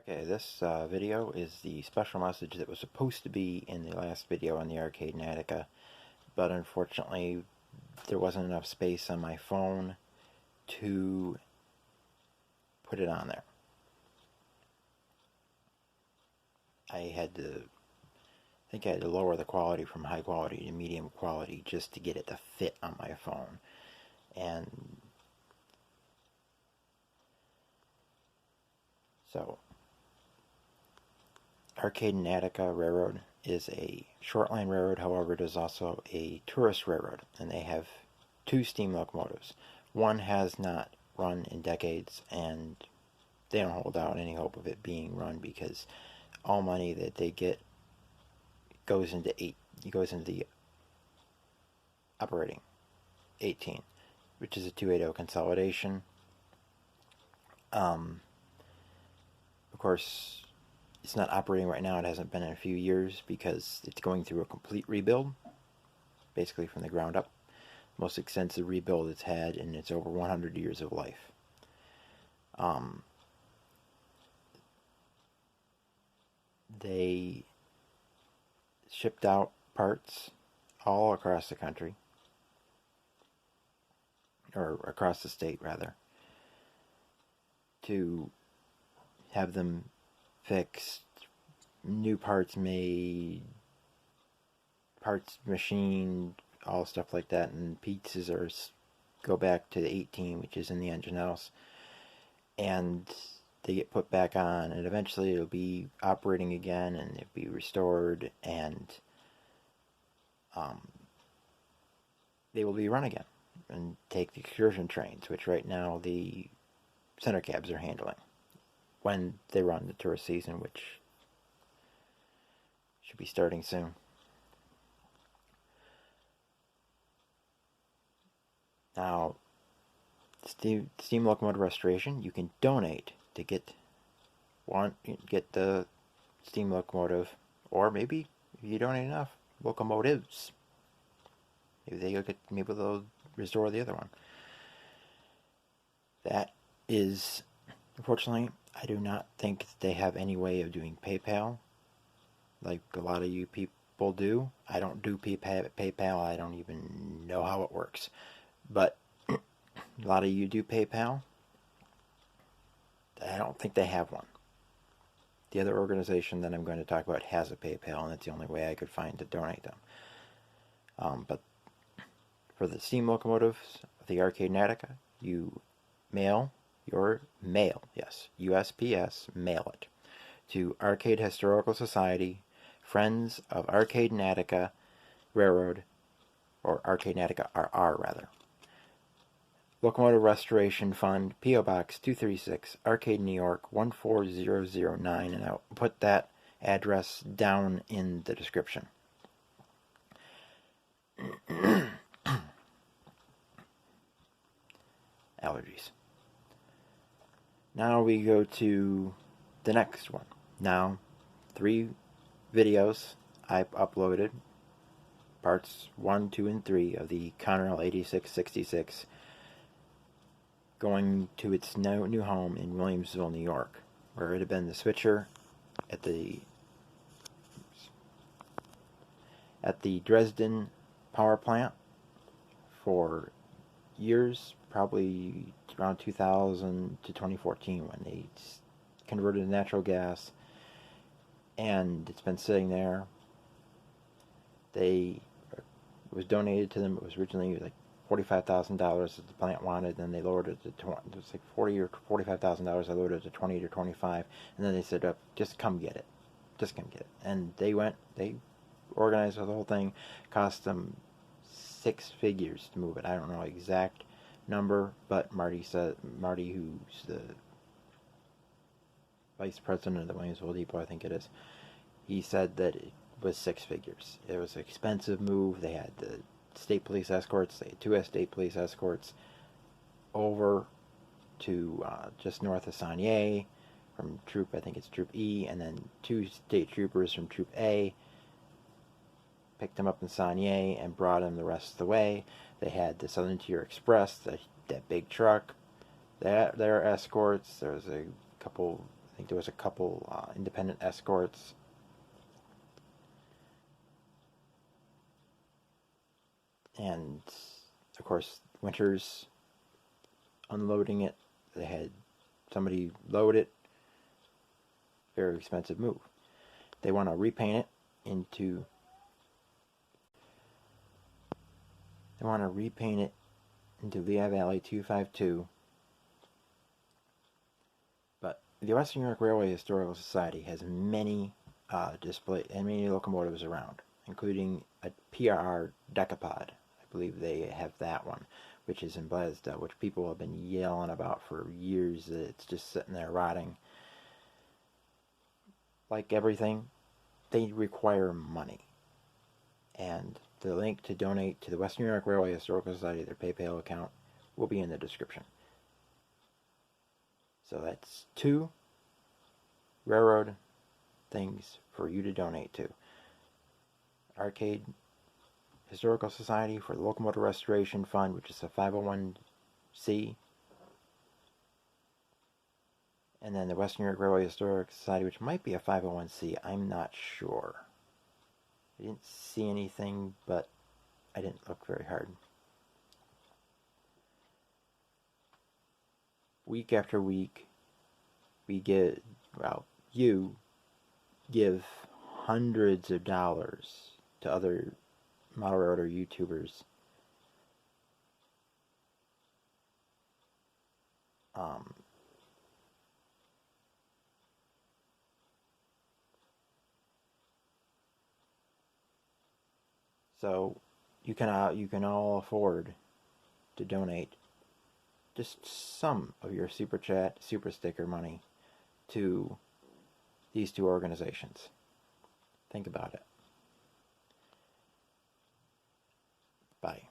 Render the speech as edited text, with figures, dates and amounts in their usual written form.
Okay, this video is the special message that was supposed to be in the last video on the arcade in Attica, but unfortunately there wasn't enough space on my phone to put it on there. I think I had to lower the quality from high quality to medium quality just to get it to fit on my phone. And so Arcade in Attica Railroad is a short line railroad. However, it is also a tourist railroad, and they have two steam locomotives. One has not run in decades, and they don't hold out any hope of it being run because all money that they get goes into the operating 18, which is a 280 consolidation. Of course, it's not operating right now. It hasn't been in a few years because it's going through a complete rebuild, basically from the ground up. Most extensive rebuild it's had in its over 100 years of life. They shipped out parts all across the country, or across the state rather, to have them fixed, new parts made, parts machined, all stuff like that, and pieces go back to the 18, which is in the engine house, and they get put back on, and eventually it'll be operating again, and it'll be restored, and they will be run again, and take the excursion trains, which right now the center cabs are handling when they run the tourist season, which should be starting soon. Now, steam locomotive restoration, you can donate to get the steam locomotive, or maybe if you donate enough, locomotives. Maybe they'll restore the other one. That is, unfortunately, I do not think they have any way of doing PayPal like a lot of you people do. I don't do PayPal. I don't even know how it works. But a lot of you do PayPal. I don't think they have one. The other organization that I'm going to talk about has a PayPal, and it's the only way I could find to donate them. But for the steam locomotives, the arcade in Attica, you mail your mail, yes, USPS, mail it to Arcade Historical Society, Friends of Arcade in Attica Railroad, or Arcade in Attica RR rather. Locomotive Restoration Fund, P.O. Box 236, Arcade, New York 14009, and I'll put that address down in the description. Allergies. Now we go to the next one. Now, 3 videos I've uploaded, parts 1, 2, and 3 of the Conrail 8666, going to its new home in Williamsville, New York, where it had been the switcher at the Dresden power plant for years, probably around 2000 to 2014 when they converted to natural gas, and it's been sitting there. It was donated to them. It was originally like $45,000 that the plant wanted, then they lowered it to it was like $40,000 or $45,000. I lowered it to 20 to 25, and then they said, "Just come get it, just come get it." And they went. They organized the whole thing. Cost them 6 figures to move it. I don't know exact number, but Marty, who's the vice president of the Williamsville Depot, I think it is, he said that it was 6 figures. It was an expensive move. They had the state police escorts. They had 2 state police escorts over to just north of Saunier from Troop, I think it's Troop E, and then 2 state troopers from Troop A picked them up in Saunier and brought them the rest of the way. They had the Southern Tier Express, that big truck, their escorts. There was a couple, I think there was a couple independent escorts. And, of course, Winters unloading it. They had somebody load it. Very expensive move. They want to repaint it into... They want to repaint it into Lehigh Valley 252. But the Western New York Railway Historical Society has many many locomotives around, including a PRR Decapod. I believe they have that one, which is in Bethesda, which people have been yelling about for years. That it's just sitting there rotting. Like everything, they require money. And the link to donate to the Western New York Railway Historical Society, their PayPal account, will be in the description. So that's 2 railroad things for you to donate to. Arcade Historical Society for the Locomotive Restoration Fund, which is a 501c. And then the Western New York Railway Historical Society, which might be a 501c. I'm not sure. I didn't see anything, but I didn't look very hard. Week after week, we get, well, you give hundreds of dollars to other model railroader YouTubers. So you can all afford to donate just some of your super chat, super sticker money to these 2 organizations. Think about it. Bye.